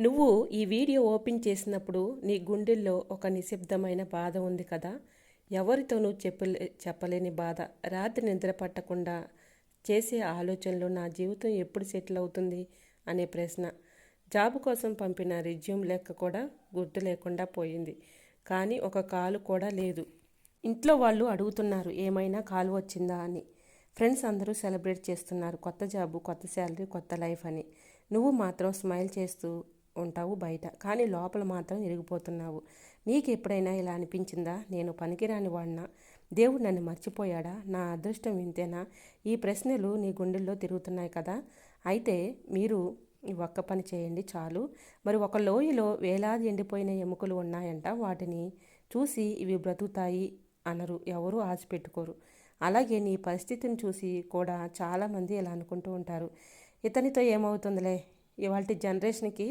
నువ్వు ఈ video open చేసినప్పుడు నీ గుండెల్లో ఒక నిశ్శబ్దమైన బాధ ఉంది కదా. ఎవరితోనూ చెప్పలేని బాధ. రాత్రి నిద్ర పట్టకుండా చేసే ఆలోచనలు, నా జీవితం ఎప్పుడు సెటిల్ అవుతుంది అనే ప్రశ్న. జాబ్ కోసం పంపిన రెజ్యూమ్ లెక్క కూడా గుర్తు లేకుండా పోయింది. కానీ ఒక కాలు కూడా లేదు. ఇంట్లో వాళ్ళు అడుగుతున్నారు ఏమైనా కాలు వచ్చిందా అని. ఫ్రెండ్స్ అందరూ సెలబ్రేట్ చేస్తున్నారు కొత్త జాబు, కొత్త శాలరీ, కొత్త లైఫ్ అని. నువ్వు మాత్రం స్మైల్ చేస్తూ ఉంటావు బయట, కానీ లోపల మాత్రం ఇరిగిపోతున్నావు. నీకు ఎప్పుడైనా ఇలా అనిపించిందా? నేను పనికిరాని వాడినా? దేవుడు నన్ను మర్చిపోయాడా? నా అదృష్టం ఇంతేనా? ఈ ప్రశ్నలు నీ గుండెల్లో తిరుగుతున్నాయి కదా. అయితే మీరు ఈ ఒక్క పని చేయండి చాలు. మరి ఒక లోయలో వేలాది ఎండిపోయిన ఎముకలు ఉన్నాయంట. వాటిని చూసి ఇవి బ్రతుకుతాయి అనరు, ఎవరు ఆశ పెట్టుకోరు. అలాగే నీ పరిస్థితిని చూసి కూడా చాలామంది ఇలా అనుకుంటూ ఉంటారు, ఇతనితో ఏమవుతుందిలే, ఇవాళ జనరేషన్కి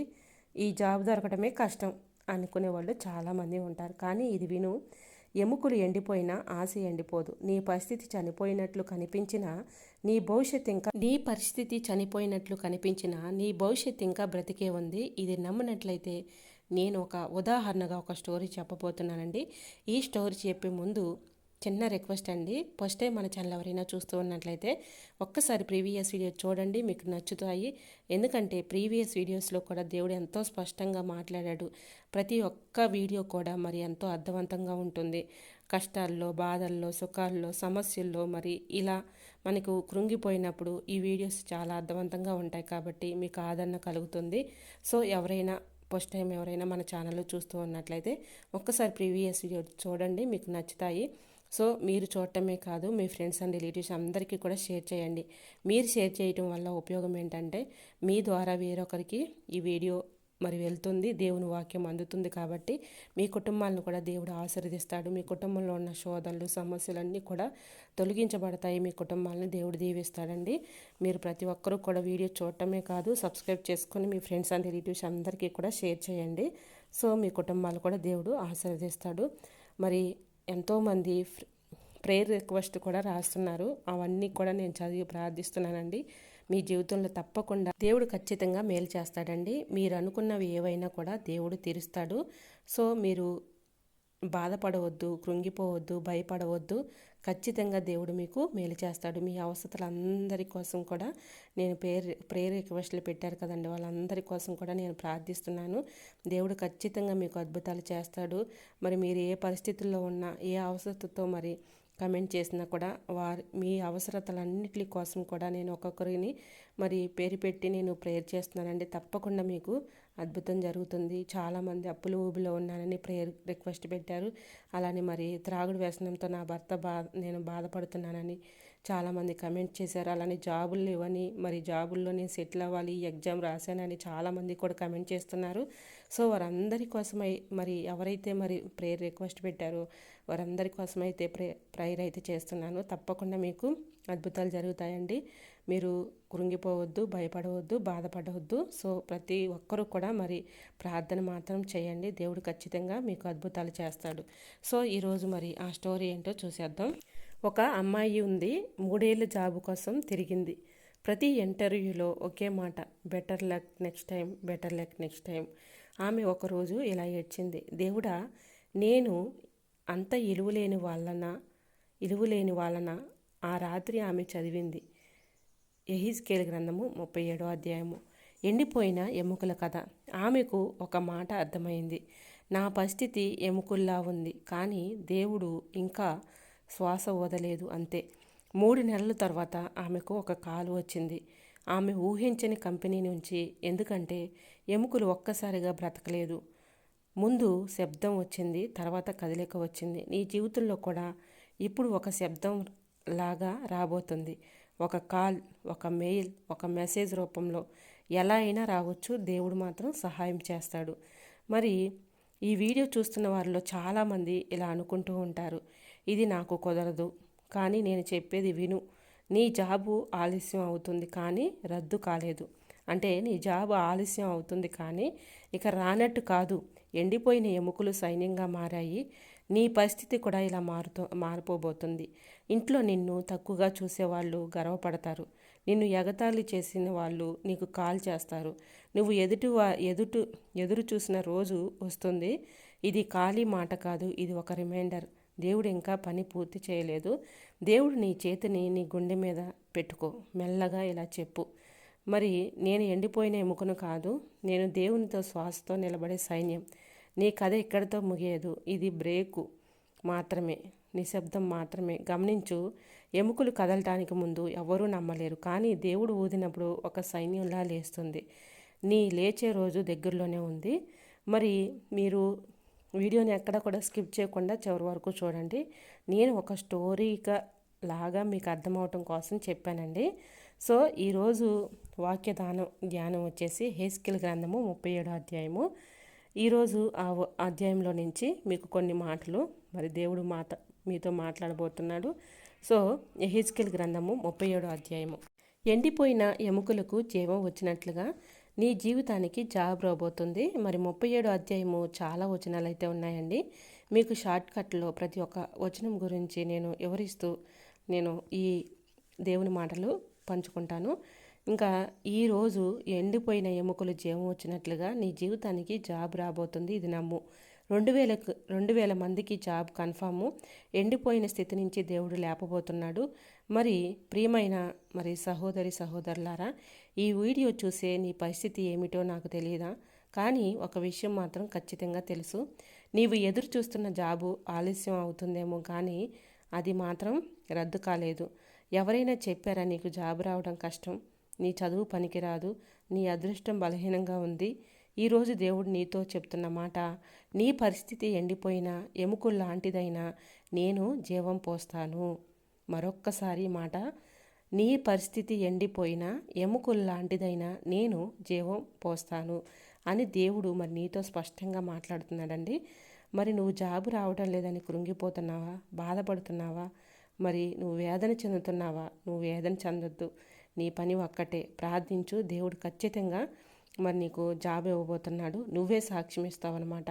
ఈ జాబ్ దొరకడమే కష్టం అనుకునే వాళ్ళు చాలామంది ఉంటారు. కానీ ఇది విను, ఎముకలు ఎండిపోయినా ఆశ ఎండిపోదు. నీ పరిస్థితి చనిపోయినట్లు కనిపించినా నీ భవిష్యత్తు ఇంకా బ్రతికే ఉంది. ఇది నమ్మినట్లయితే నేను ఒక ఉదాహరణగా ఒక స్టోరీ చెప్పబోతున్నానండి. ఈ స్టోరీ చెప్పే ముందు చిన్న రిక్వెస్ట్ అండి. ఫస్ట్ టైం మన ఛానల్ ఎవరైనా చూస్తూ ఉన్నట్లయితే ఒక్కసారి ప్రీవియస్ వీడియో చూడండి, మీకు నచ్చుతాయి. ఎందుకంటే ప్రీవియస్ వీడియోస్లో కూడా దేవుడు ఎంతో స్పష్టంగా మాట్లాడాడు. ప్రతి ఒక్క వీడియో కూడా మరి ఎంతో అర్థవంతంగా ఉంటుంది. కష్టాల్లో, బాధల్లో, సుఖాల్లో, సమస్యల్లో మరి ఇలా మనకు కృంగిపోయినప్పుడు ఈ వీడియోస్ చాలా అర్థవంతంగా ఉంటాయి కాబట్టి మీకు ఆదరణ కలుగుతుంది. సో ఎవరైనా ఫస్ట్ టైం ఎవరైనా మన ఛానల్లో చూస్తూ ఉన్నట్లయితే ఒక్కసారి ప్రీవియస్ వీడియో చూడండి, మీకు నచ్చుతాయి. సో మీరు చూడటమే కాదు, మీ ఫ్రెండ్స్ అండ్ రిలేటివ్స్ అందరికీ కూడా షేర్ చేయండి. మీరు షేర్ చేయటం వల్ల ఉపయోగం ఏంటంటే మీ ద్వారా వేరొకరికి ఈ వీడియో మరి వెళ్తుంది, దేవుని వాక్యం అందుతుంది. కాబట్టి మీ కుటుంబాలను కూడా దేవుడు ఆశీర్వదిస్తాడు. మీ కుటుంబంలో ఉన్న శోధనలు, సమస్యలన్నీ కూడా తొలగించబడతాయి. మీ కుటుంబాలను దేవుడు దీవిస్తాడండి. మీరు ప్రతి ఒక్కరూ కూడా వీడియో చూడటమే కాదు, సబ్స్క్రైబ్ చేసుకొని మీ ఫ్రెండ్స్ అండ్ రిలేటివ్స్ అందరికీ కూడా షేర్ చేయండి. సో మీ కుటుంబాలు కూడా దేవుడు ఆశీర్వదిస్తాడు. మరి ఎంతోమంది ప్రేయర్ రిక్వెస్ట్ కూడా రాస్తున్నారు. అవన్నీ కూడా నేను చదివి ప్రార్థిస్తున్నానండి. మీ జీవితంలో తప్పకుండా దేవుడు ఖచ్చితంగా మేలు చేస్తాడండి. మీరు అనుకున్నవి ఏవైనా కూడా దేవుడు తీరుస్తాడు. సో మీరు బాధపడవద్దు, కృంగిపోవద్దు, భయపడవద్దు. ఖచ్చితంగా దేవుడు మీకు మేలు చేస్తాడు. మీ అవసరాలందరి కోసం కూడా నేను ప్రేయర్ రిక్వెస్ట్లు పెట్టారు కదండి, వాళ్ళందరి కోసం కూడా నేను ప్రార్థిస్తున్నాను. దేవుడు ఖచ్చితంగా మీకు అద్భుతాలు చేస్తాడు. మరి మీరు ఏ పరిస్థితుల్లో ఉన్నా, ఏ అవసరతతో మరి కమెంట్ చేసినా కూడా మీ అవసరతలన్నిటి కోసం కూడా నేను ఒక్కొక్కరిని మరి పేరు పెట్టి నేను ప్రేయర్ చేస్తున్నానండి. తప్పకుండా మీకు అద్భుతం జరుగుతుంది. చాలామంది అప్పులు ఊబిలో ఉన్నానని ప్రేయర్ రిక్వెస్ట్ పెట్టారు. అలానే మరి త్రాగుడు వ్యసనంతో నా భర్త నేను బాధపడుతున్నానని చాలామంది కమెంట్ చేశారు. అలానే జాబులు లేవని, మరి జాబుల్లో నేను సెటిల్ అవ్వాలి, ఎగ్జామ్ రాశానని చాలామంది కూడా కమెంట్ చేస్తున్నారు. సో వారందరి కోసమై మరి ఎవరైతే మరి ప్రేయర్ రిక్వెస్ట్ పెట్టారో వారందరి కోసమైతే ప్రేయర్ అయితే చేస్తున్నాను. తప్పకుండా మీకు అద్భుతాలు జరుగుతాయండి. మీరు కృంగిపోవద్దు, భయపడవద్దు, బాధపడవద్దు. సో ప్రతి ఒక్కరూ కూడా మరి ప్రార్థన మాత్రం చేయండి. దేవుడు ఖచ్చితంగా మీకు అద్భుతాలు చేస్తాడు. సో ఈరోజు మరి ఆ స్టోరీ ఏంటో చూసేద్దాం. ఒక అమ్మాయి ఉంది, 3 ఏళ్ళ జాబు కోసం తిరిగింది. ప్రతి ఇంటర్వ్యూలో ఒకే మాట, better luck next time, better luck next time. ఆమె ఒకరోజు ఇలా ఏడ్చింది, దేవుడా, నేను అంత ఇలువలేని వాళ్ళన. ఆ రాత్రి ఆమె చదివింది యెహెజ్కేలు గ్రంథము 37వ అధ్యాయము. ఎండిపోయిన ఎముకల కథ. ఆమెకు ఒక మాట అర్థమైంది, నా పరిస్థితి ఎముకల్లా ఉంది, కానీ దేవుడు ఇంకా శ్వాస వదలేదు అంతే. 3 నెలల తర్వాత ఆమెకు ఒక కాలు వచ్చింది. ఆమె ఊహించని కంపెనీ నుంచి. ఎందుకంటే ఎముకలు ఒక్కసారిగా బ్రతకలేదు. ముందు శబ్దం వచ్చింది, తర్వాత కదలిక వచ్చింది. నీ జీవితంలో కూడా ఇప్పుడు ఒక శబ్దం లాగా రాబోతుంది. ఒక కాల్, ఒక మెయిల్, ఒక మెసేజ్ రూపంలో ఎలా అయినా రావచ్చు. దేవుడు మాత్రం సహాయం చేస్తాడు. మరి ఈ వీడియో చూస్తున్న వారిలో చాలామంది ఇలా అనుకుంటూ ఉంటారు, ఇది నాకు కుదరదు. కానీ నేను చెప్పేది విను. నీ జాబు ఆలస్యం అవుతుంది కానీ రద్దు కాలేదు. అంటే నీ జాబు ఆలస్యం అవుతుంది కానీ ఇక రానట్టు కాదు. ఎండిపోయిన ఎముకలు సైన్యంగా మారాయి. నీ పరిస్థితి కూడా ఇలా మారిపోబోతుంది. ఇంట్లో నిన్ను తక్కువగా చూసేవాళ్ళు గర్వపడతారు. నిన్ను ఎగతాళి చేసిన వాళ్ళు నీకు కాల్ చేస్తారు. నువ్వు ఎదురు చూసిన రోజు వస్తుంది. ఇది ఖాళీ మాట కాదు, ఇది ఒక రిమైండర్. దేవుడు ఇంకా పని పూర్తి చేయలేదు. దేవుడు నీ చేతిని నీ గుండె మీద పెట్టుకో. మెల్లగా ఇలా చెప్పు, మరి నేను ఎండిపోయిన ఎముకను కాదు, నేను దేవునితో శ్వాసతో నిలబడే సైన్యం. నీ కథ ఇక్కడితో ముగియదు. ఇది బ్రేకు మాత్రమే, నిశ్శబ్దం మాత్రమే. గమనించు, ఎముకలు కదలటానికి ముందు ఎవరూ నమ్మలేరు, కానీ దేవుడు ఊదినప్పుడు ఒక సైన్యంలా లేస్తుంది. నీ లేచే రోజు దగ్గరలోనే ఉంది. మరి మీరు వీడియోని ఎక్కడ కూడా స్కిప్ చేయకుండా చివరి వరకు చూడండి. నేను ఒక స్టోరీగా లాగా మీకు అర్థమవటం కోసం చెప్పానండి. సో ఈరోజు వాక్య ధ్యానం వచ్చేసి హెస్కేలు గ్రంథము 37వ అధ్యాయము. ఈరోజు ఆ అధ్యాయంలో నుంచి మీకు కొన్ని మాటలు మరి దేవుడు మీతో మాట్లాడబోతున్నాడు. సో హెస్కేలు గ్రంథము 37వ అధ్యాయము. ఎండిపోయిన ఎముకలకు జీవం వచ్చినట్లుగా నీ జీవితానికి జాబ్ రాబోతుంది. మరి 37వ అధ్యాయము చాలా వచనాలు అయితే ఉన్నాయండి. మీకు షార్ట్ కట్లో ప్రతి ఒక్క వచనం గురించి నేను వివరిస్తూ నేను ఈ దేవుని మాటలు పంచుకుంటాను. ఇంకా ఈరోజు ఎండిపోయిన ఎముకలు జీవం వచ్చినట్లుగా నీ జీవితానికి జాబ్ రాబోతుంది. ఇది నమ్ము. 2000 మందికి జాబ్ కన్ఫాము. ఎండిపోయిన స్థితి నుంచి దేవుడు లేపబోతున్నాడు. మరి ప్రియమైన సహోదరులారా, ఈ వీడియో చూసే నీ పరిస్థితి ఏమిటో నాకు తెలియదా? కానీ ఒక విషయం మాత్రం ఖచ్చితంగా తెలుసు. నీవు ఎదురు చూస్తున్న జాబు ఆలస్యం అవుతుందేమో, కానీ అది మాత్రం రద్దు కాలేదు. ఎవరైనా చెప్పారా నీకు జాబ్ రావడం కష్టం, నీ చదువు పనికిరాదు, నీ అదృష్టం బలహీనంగా ఉంది? ఈరోజు దేవుడు నీతో చెప్తున్న మాట, నీ పరిస్థితి ఎండిపోయిన ఎముకలు లాంటిదైనా నేను జీవం పోస్తాను. మరొక్కసారి మాట, నీ పరిస్థితి ఎండిపోయిన ఎముకలు లాంటిదైనా నేను జీవం పోస్తాను అని దేవుడు మరి నీతో స్పష్టంగా మాట్లాడుతున్నాడండి. మరి నువ్వు జాబు రావడం లేదని కృంగిపోతున్నావా, బాధపడుతున్నావా? మరి నువ్వు వేదన చెందుతున్నావా? నువ్వు వేదన చెందొద్దు. నీ పని ఒక్కటే, ప్రార్థించు. దేవుడు ఖచ్చితంగా మరి నీకు జాబ్ ఇవ్వబోతున్నాడు. నువ్వే సాక్ష్యం ఇస్తావన్నమాట.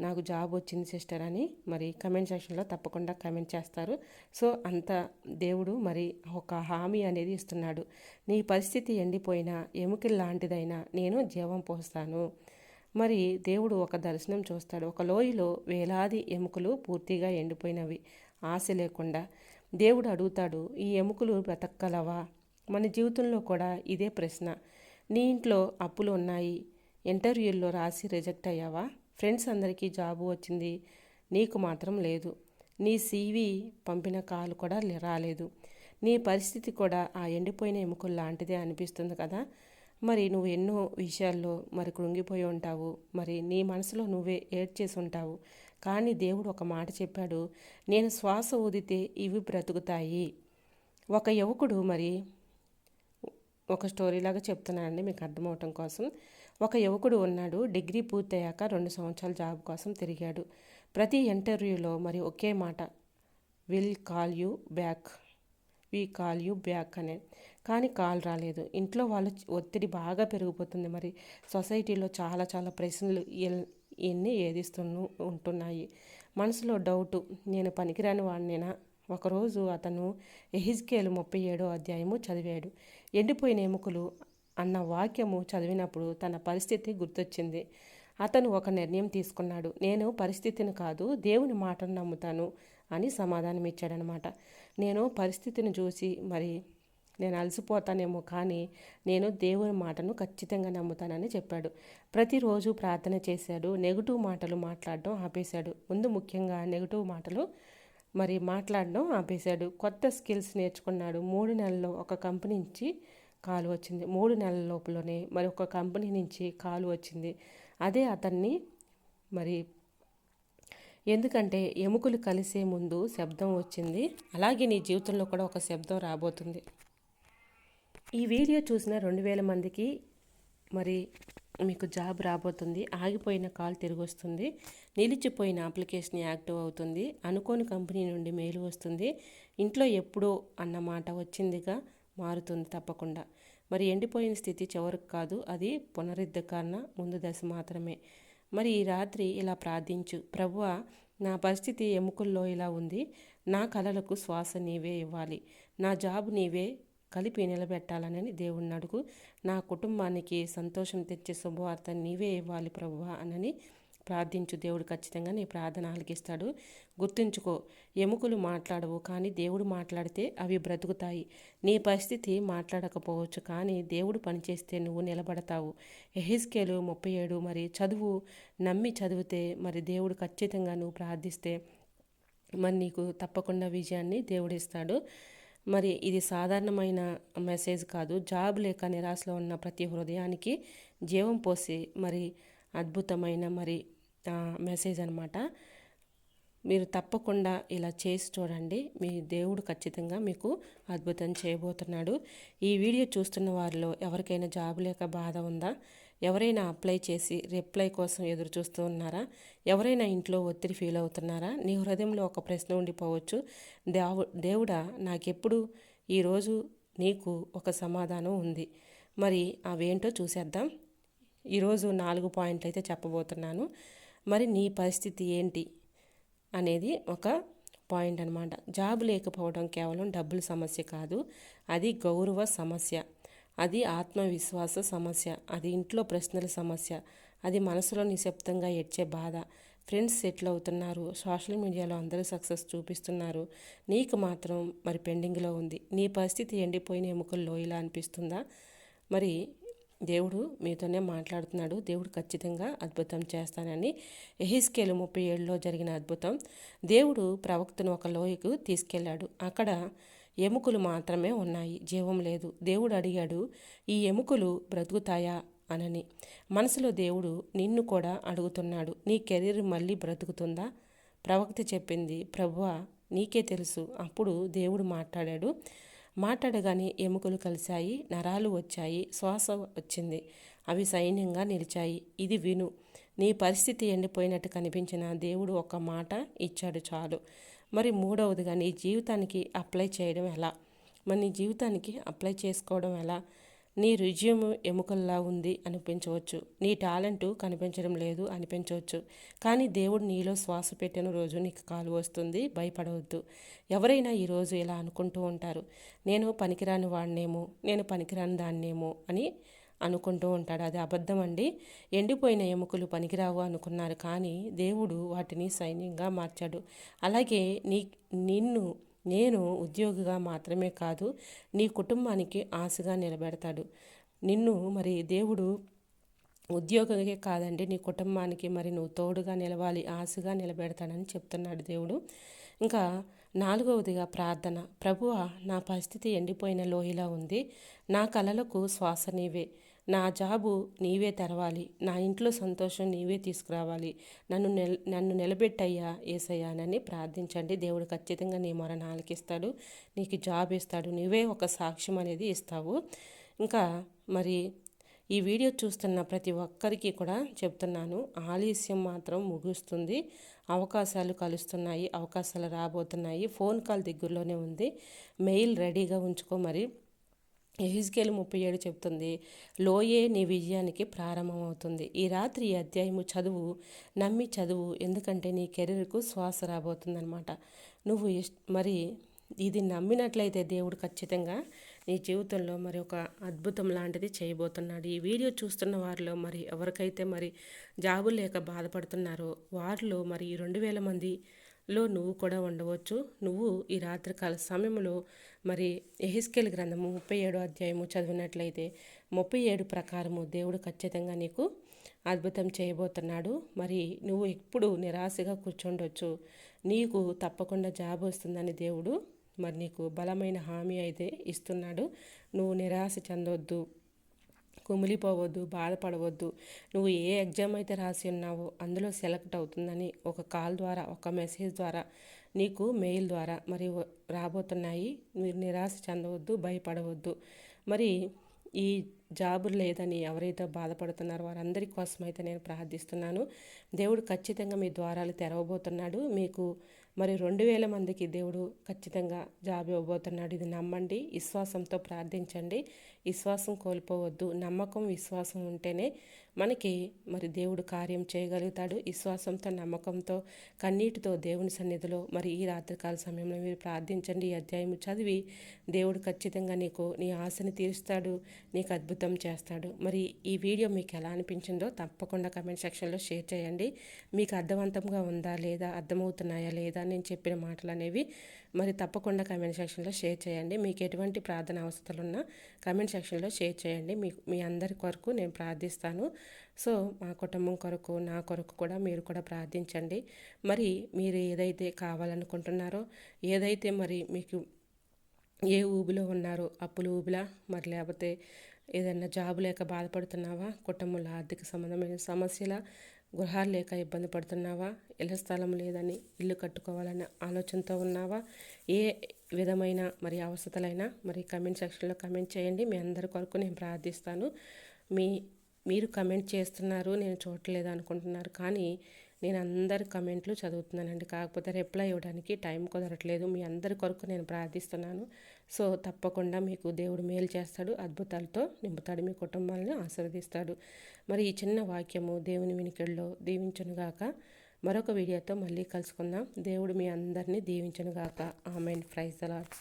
నాకు జాబ్ వచ్చింది సిస్టర్ అని మరి కమెంట్ సెక్షన్లో తప్పకుండా కమెంట్ చేస్తారు. సో అంత దేవుడు మరి ఒక హామీ అనేది ఇస్తున్నాడు. నీ పరిస్థితి ఎండిపోయిన ఎముకలు లాంటిదైనా నేను జీవం పోస్తాను. మరి దేవుడు ఒక దర్శనం చూస్తాడు. ఒక లోయలో వేలాది ఎముకలు పూర్తిగా ఎండిపోయినవి, ఆశ లేకుండా. దేవుడు అడుగుతాడు, ఈ ఎముకలు బ్రతకగలవా? మన జీవితంలో కూడా ఇదే ప్రశ్న. నీ ఇంట్లో అప్పులు ఉన్నాయి, ఇంటర్వ్యూల్లో రాసి రిజెక్ట్ అయ్యావా? ఫ్రెండ్స్ అందరికీ జాబు వచ్చింది, నీకు మాత్రం లేదు. నీ సీవీ పంపిన కాల్ కూడా రాలేదు. నీ పరిస్థితి కూడా ఆ ఎండిపోయిన ఎముకలు లాంటిదే అనిపిస్తుంది కదా. మరి నువ్వు ఎన్నో విషయాల్లో మరి కృంగిపోయి ఉంటావు. మరి నీ మనసులో నువ్వే ఏడ్చేసి ఉంటావు. కానీ దేవుడు ఒక మాట చెప్పాడు, నేను శ్వాస ఊదితే ఇవి బ్రతుకుతాయి. ఒక యువకుడు మరి ఒక స్టోరీలాగా చెప్తున్నానండి మీకు అర్థమవటం కోసం. ఒక యువకుడు ఉన్నాడు. డిగ్రీ పూర్తయ్యాక 2 సంవత్సరాల జాబ్ కోసం తిరిగాడు. ప్రతి ఇంటర్వ్యూలో మరి ఒకే మాట, విల్ కాల్ యూ బ్యాక్ అనే. కానీ కాల్ రాలేదు. ఇంట్లో వాళ్ళ ఒత్తిడి బాగా పెరిగిపోతుంది. మరి సొసైటీలో చాలా ప్రశ్నలు ఇవన్నీ ఉంటున్నాయి. మనసులో డౌటు, నేను పనికిరాని వాడినేనా? ఒకరోజు అతను యెహెజ్కేలు 37వ అధ్యాయము చదివాడు. ఎండిపోయిన ఎముకలు అన్న వాక్యము చదివినప్పుడు తన పరిస్థితి గుర్తొచ్చింది. అతను ఒక నిర్ణయం తీసుకున్నాడు. నేను పరిస్థితిని కాదు, దేవుని మాటను నమ్ముతాను అని సమాధానం ఇచ్చాడనమాట. నేను పరిస్థితిని చూసి మరి నేను అలసిపోతానేమో, కానీ నేను దేవుని మాటను ఖచ్చితంగా నమ్ముతానని చెప్పాడు. ప్రతిరోజు ప్రార్థన చేశాడు. నెగిటివ్ మాటలు మాట్లాడడం ఆపేశాడు. ముఖ్యంగా నెగిటివ్ మాటలు మరి మాట్లాడడం ఆపేశాడు. కొత్త స్కిల్స్ నేర్చుకున్నాడు. 3 నెలల్లో ఒక కంపెనీ నుంచి కాల్ వచ్చింది. 3 నెలల లోపలనే మరి ఒక కంపెనీ నుంచి కాల్ వచ్చింది. అదే అతన్ని మరి ఎందుకంటే ఎముకలు కలిసే ముందు శబ్దం వచ్చింది. అలాగే నీ జీవితంలో కూడా ఒక శబ్దం రాబోతుంది. ఈ వీడియో చూసిన 2000 మందికి మరి మీకు జాబ్ రాబోతుంది. ఆగిపోయిన కాల్ తిరిగి వస్తుంది. నిలిచిపోయిన అప్లికేషన్ యాక్టివ్ అవుతుంది. అనుకోని కంపెనీ నుండి మెయిల్ వస్తుంది. ఇంట్లో ఎప్పుడో అన్న మాట వచ్చిందిగా మారుతుంది తప్పకుండా. మరి ఎండిపోయిన స్థితి చివరికి కాదు, అది పునరుద్ధరణ ముందు దశ మాత్రమే. మరి ఈ రాత్రి ఇలా ప్రార్థించు, ప్రభువా, నా పరిస్థితి ఎముకల్లో ఇలా ఉంది. నా కలలకు శ్వాస నీవే ఇవ్వాలి. నా జాబ్ నీవే కలిపి నిలబెట్టాలని దేవుడిని అడుగు. నా కుటుంబానికి సంతోషం తెచ్చే శుభవార్త నీవే ఇవ్వాలి ప్రభువా అని ప్రార్థించు. దేవుడు ఖచ్చితంగా నీ ప్రార్థన ఆలకిస్తాడు. గుర్తుంచుకో, ఎముకలు మాట్లాడవు, కానీ దేవుడు మాట్లాడితే అవి బ్రతుకుతాయి. నీ పరిస్థితి మాట్లాడకపోవచ్చు, కానీ దేవుడు పనిచేస్తే నువ్వు నిలబడతావు. యెహెజ్కేలు 37 మరి చదువు, నమ్మి చదివితే మరి దేవుడు ఖచ్చితంగా నువ్వు ప్రార్థిస్తే మరి నీకు తప్పకుండా విజయాన్ని దేవుడిస్తాడు. మరి ఇది సాధారణమైన మెసేజ్ కాదు. జాబ్ లేక నిరాశలో ఉన్న ప్రతి హృదయానికి జీవం పోసి మరి అద్భుతమైన మరి మెసేజ్ అనమాట. మీరు తప్పకుండా ఇలా చేసి చూడండి. మీ దేవుడు ఖచ్చితంగా మీకు అద్భుతం చేయబోతున్నాడు. ఈ వీడియో చూస్తున్న వారిలో ఎవరికైనా జాబ్ లేక బాధ ఉందా? ఎవరైనా అప్లై చేసి రిప్లై కోసం ఎదురు చూస్తూ ఉన్నారా? ఎవరైనా ఇంట్లో ఒత్తిడి ఫీల్ అవుతున్నారా? నీ హృదయంలో ఒక ప్రశ్న ఉండిపోవచ్చు, దేవుడా నాకెప్పుడు ఈరోజు నీకు ఒక సమాధానం ఉంది. మరి అవేంటో చూసేద్దాం. ఈరోజు 4 పాయింట్లు అయితే చెప్పబోతున్నాను. మరి నీ పరిస్థితి ఏంటి అనేది ఒక పాయింట్ అనమాట. జాబ్ లేకపోవడం కేవలం డబ్బుల సమస్య కాదు, అది గౌరవ సమస్య, అది ఆత్మవిశ్వాస సమస్య, అది ఇంట్లో ప్రశ్నల సమస్య, అది మనసులో నిశ్శబ్దంగా ఏడ్చే బాధ. ఫ్రెండ్స్ సెటిల్ అవుతున్నారు, సోషల్ మీడియాలో అందరూ సక్సెస్ చూపిస్తున్నారు, నీకు మాత్రం మరి పెండింగ్లో ఉంది. నీ పరిస్థితి ఎండిపోయిన ఎముకల్లో ఇలా అనిపిస్తుందా? మరి దేవుడు మీతోనే మాట్లాడుతున్నాడు. దేవుడు ఖచ్చితంగా అద్భుతం చేస్తానని. యెహెజ్కేలు 37లో జరిగిన అద్భుతం. దేవుడు ప్రవక్తను ఒక లోయకు తీసుకెళ్లాడు. అక్కడ ఎముకలు మాత్రమే ఉన్నాయి, జీవం లేదు. దేవుడు అడిగాడు, ఈ ఎముకలు బ్రతుకుతాయా అనని. మనసులో దేవుడు నిన్ను కూడా అడుగుతున్నాడు, నీ కెరీర్ మళ్ళీ బ్రతుకుతుందా? ప్రవక్త చెప్పింది, ప్రభువా నీకే తెలుసు. అప్పుడు దేవుడు మాట్లాడగానే ఎముకలు కలిశాయి, నరాలు వచ్చాయి, శ్వాస వచ్చింది. అవి సైన్యంగా నిలిచాయి. ఇది విను. నీ పరిస్థితి ఎండిపోయినట్టు కనిపించిన దేవుడు ఒక మాట ఇచ్చాడు చాలు. మరి మూడవదిగా, నీ జీవితానికి అప్లై చేయడం ఎలా? మరి నీ జీవితానికి అప్లై చేసుకోవడం ఎలా? నీ రుజ్యం ఎముకల్లా ఉంది అనిపించవచ్చు, నీ టాలెంటు కనిపించడం లేదు అనిపించవచ్చు, కానీ దేవుడు నీలో శ్వాస పెట్టిన రోజు నీకు కాలు వస్తుంది. భయపడవద్దు. ఎవరైనా ఈరోజు ఇలా అనుకుంటూ ఉంటారు, నేను పనికిరాని వాడినేమో, నేను పనికిరాని దాన్నేమో అని అనుకుంటూ ఉంటాడు. అది అబద్ధం అండి. ఎండిపోయిన ఎముకలు పనికిరావు అనుకున్నారు, కానీ దేవుడు వాటిని సైన్యంగా మార్చాడు. అలాగే నేను ఉద్యోగిగా మాత్రమే కాదు, నీ కుటుంబానికి ఆశగా నిలబెడతాడు. నిన్ను మరి దేవుడు ఉద్యోగమే కాదండి, నీ కుటుంబానికి మరి నువ్వు తోడుగా నిలవాలి, ఆశగా నిలబెడతాడని చెప్తున్నాడు దేవుడు. ఇంకా 4వదిగా ప్రార్థన. ప్రభువా నా పరిస్థితి ఎండిపోయిన లోయలా ఉంది, నా కలలకు శ్వాస నీవే, నా జాబు నీవే తెరవాలి, నా ఇంట్లో సంతోషం నీవే తీసుకురావాలి, నన్ను నిలబెట్టయ్యా ఏసయ్యానని ప్రార్థించండి. దేవుడు ఖచ్చితంగా నీ మొర ఆలకిస్తాడు, నీకు జాబ్ ఇస్తాడు, నువ్వే ఒక సాక్ష్యం అనేది ఇస్తావు. ఇంకా మరి ఈ వీడియో చూస్తున్న ప్రతి ఒక్కరికి కూడా చెప్తున్నాను, ఆలస్యం మాత్రం ముగుస్తుంది. అవకాశాలు కలుస్తున్నాయి, అవకాశాలు రాబోతున్నాయి. ఫోన్ కాల్ దగ్గరలోనే ఉంది, మెయిల్ రెడీగా ఉంచుకో. మరి యెహెజ్కేలు 37 చెప్తుంది, లోయే నీ విజయానికి ప్రారంభమవుతుంది. ఈ రాత్రి ఈ అధ్యాయము చదువు, నమ్మి చదువు, ఎందుకంటే నీ కెరీర్కు శ్వాస రాబోతుందనమాట. నువ్వు మరి ఇది నమ్మినట్లయితే దేవుడు ఖచ్చితంగా నీ జీవితంలో మరి ఒక అద్భుతం లాంటిది చేయబోతున్నాడు. ఈ వీడియో చూస్తున్న వారిలో మరి ఎవరికైతే మరి జాబులు లేక బాధపడుతున్నారో వారిలో మరి 2000 మందిలో నువ్వు కూడా ఉండవచ్చు. నువ్వు ఈ రాత్రికాల సమయంలో మరి యెహెజ్కేలు గ్రంథము 37వ అధ్యాయము చదివినట్లయితే 37 ప్రకారము దేవుడు ఖచ్చితంగా నీకు అద్భుతం చేయబోతున్నాడు. మరి నువ్వు ఎప్పుడు నిరాశగా కూర్చుండొచ్చు, నీకు తప్పకుండా జాబ్ వస్తుందని దేవుడు మరి నీకు బలమైన హామీ అయితే ఇస్తున్నాడు. నువ్వు నిరాశ చెందొద్దు, కుమిలిపోవద్దు, బాధపడవద్దు. నువ్వు ఏ ఎగ్జామ్ అయితే రాసి ఉన్నావో అందులో సెలెక్ట్ అవుతుందని ఒక కాల్ ద్వారా, ఒక మెసేజ్ ద్వారా, నీకు మెయిల్ ద్వారా మరి రాబోతున్నాయి. మీరు నిరాశ చెందవద్దు, భయపడవద్దు. మరి ఈ జాబు లేదని ఎవరైతే బాధపడుతున్నారో వారందరి కోసం అయితే నేను ప్రార్థిస్తున్నాను. దేవుడు ఖచ్చితంగా మీ ద్వారాలు తెరవబోతున్నాడు. మీకు మరి 2000 మందికి దేవుడు ఖచ్చితంగా జాబ్ ఇవ్వబోతున్నాడు. ఇది నమ్మండి, విశ్వాసంతో ప్రార్థించండి. విశ్వాసం కోల్పోవద్దు. నమ్మకం విశ్వాసం ఉంటేనే మనకి మరి దేవుడు కార్యం చేయగలుగుతాడు. విశ్వాసంతో నమ్మకంతో కన్నీటితో దేవుని సన్నిధిలో మరి ఈ రాత్రికాల సమయంలో మీరు ప్రార్థించండి. ఈ అధ్యాయం చదివి దేవుడు ఖచ్చితంగా నీ ఆశని తీరుస్తాడు, నీకు అద్భుతం చేస్తాడు. మరి ఈ వీడియో మీకు ఎలా అనిపించిందో తప్పకుండా కమెంట్ సెక్షన్లో షేర్ చేయండి. మీకు అర్థవంతంగా ఉందా లేదా, అర్థమవుతున్నాయా లేదా నేను చెప్పిన మాటలు అనేవి మరి తప్పకుండా కమెంట్ సెక్షన్లో షేర్ చేయండి. మీకు ఎటువంటి ప్రార్థన అవసరాలు ఉన్నా కమెంట్ సెక్షన్లో షేర్ చేయండి. మీ అందరి కొరకు నేను ప్రార్థిస్తాను. సో మా కుటుంబం కొరకు, నా కొరకు కూడా మీరు కూడా ప్రార్థించండి. మరి మీరు ఏదైతే కావాలనుకుంటున్నారో, ఏదైతే మరి మీకు ఏ ఊబిలో ఉన్నారో, అప్పుల ఊబిలా మరి లేకపోతే ఏదైనా జాబు లేక బాధపడుతున్నావా, కుటుంబంలో ఆర్థిక సంబంధమైన సమస్యల, గృహాలు లేక ఇబ్బంది పడుతున్నావా, ఇళ్ల స్థలం లేదని ఇల్లు కట్టుకోవాలన్న ఆలోచనతో ఉన్నావా, ఏ విధమైన మరి అవసరాలైనా మరి కమెంట్ సెక్షన్లో కమెంట్ చేయండి. మీ అందరి కొరకు నేను ప్రార్థిస్తాను. మీరు కమెంట్ చేస్తున్నారు, నేను చూడలేదు అనుకుంటున్నారు, కానీ నేను అందరి కమెంట్లు చదువుతున్నానండి. కాకపోతే రిప్లై ఇవ్వడానికి టైం కుదరట్లేదు. మీ అందరి కొరకు నేను ప్రార్థిస్తున్నాను. సో తప్పకుండా మీకు దేవుడు మేలు చేస్తాడు, అద్భుతాలతో నింపుతాడు, మీ కుటుంబాలను ఆశీర్వదిస్తాడు. మరి ఈ చిన్న వాక్యము దేవుని వినికిడిలో దీవించునుగాక. మరొక వీడియోతో మళ్ళీ కలుసుకుందాం. దేవుడు మీ అందరినీ దీవించునుగాక. ఆమేన్. Praise the lord.